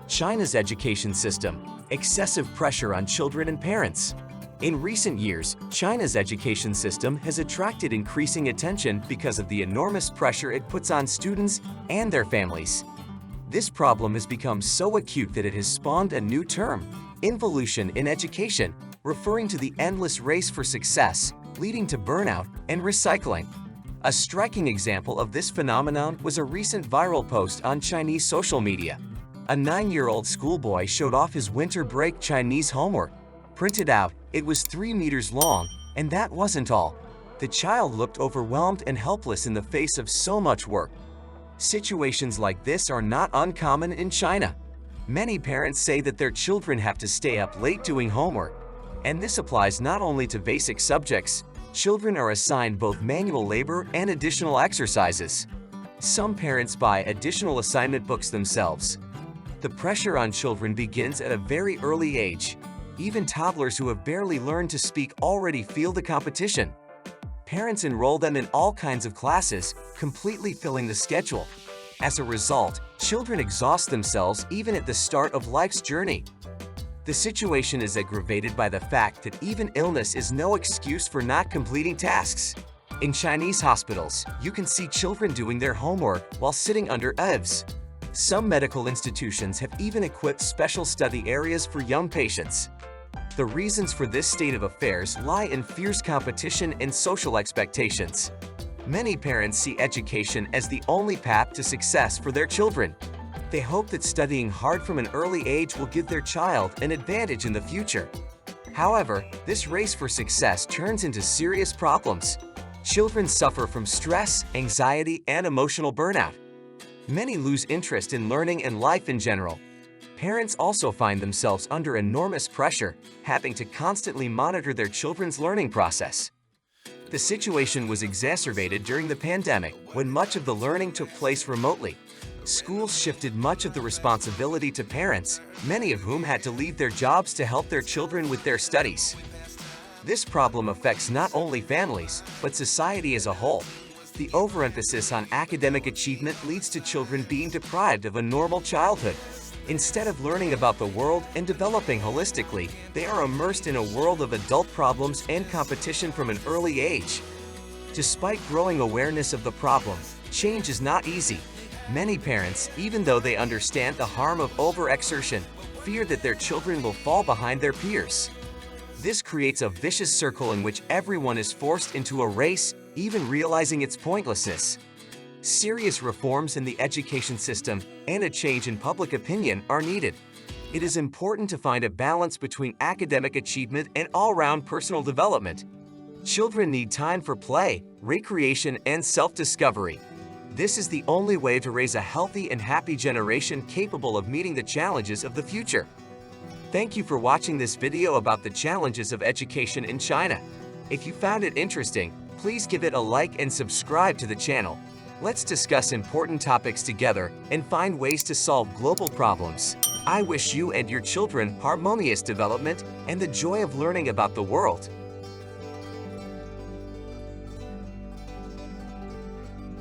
China's education system, excessive pressure on children and parents. In recent years, China's education system has attracted increasing attention because of the enormous pressure it puts on students and their families. This problem has become so acute that it has spawned a new term, involution in education, referring to the endless race for success, leading to burnout and recycling. A striking example of this phenomenon was a recent viral post on Chinese social media. A 9-year-old schoolboy showed off his winter break Chinese homework. Printed out, it was 3 meters long, and that wasn't all. The child looked overwhelmed and helpless in the face of so much work. Situations like this are not uncommon in China. Many parents say that their children have to stay up late doing homework. And this applies not only to basic subjects. Children are assigned both manual labor and additional exercises. Some parents buy additional assignment books themselves. The pressure on children begins at a very early age. Even toddlers who have barely learned to speak already feel the competition. Parents enroll them in all kinds of classes, completely filling the schedule. As a result, children exhaust themselves even at the start of life's journey. The situation is aggravated by the fact that even illness is no excuse for not completing tasks. In Chinese hospitals, you can see children doing their homework while sitting under EVs. Some medical institutions have even equipped special study areas for young patients. The reasons for this state of affairs lie in fierce competition and social expectations. Many parents see education as the only path to success for their children. They hope that studying hard from an early age will give their child an advantage in the future. However, this race for success turns into serious problems. Children suffer from stress, anxiety, and emotional burnout. Many lose interest in learning and life in general. Parents also find themselves under enormous pressure, having to constantly monitor their children's learning process. The situation was exacerbated during the pandemic, when much of the learning took place remotely. Schools shifted much of the responsibility to parents, many of whom had to leave their jobs to help their children with their studies. This problem affects not only families, but society as a whole. The overemphasis on academic achievement leads to children being deprived of a normal childhood. Instead of learning about the world and developing holistically, they are immersed in a world of adult problems and competition from an early age. Despite growing awareness of the problem, change is not easy. Many parents, even though they understand the harm of overexertion, fear that their children will fall behind their peers. This creates a vicious circle in which everyone is forced into a race, even realizing its pointlessness. Serious reforms in the education system and a change in public opinion are needed. It is important to find a balance between academic achievement and all-round personal development. Children need time for play, recreation, and self-discovery. This is the only way to raise a healthy and happy generation capable of meeting the challenges of the future. Thank you for watching this video about the challenges of education in China. If you found it interesting, please give it a like and subscribe to the channel. Let's discuss important topics together and find ways to solve global problems. I wish you and your children harmonious development and the joy of learning about the world.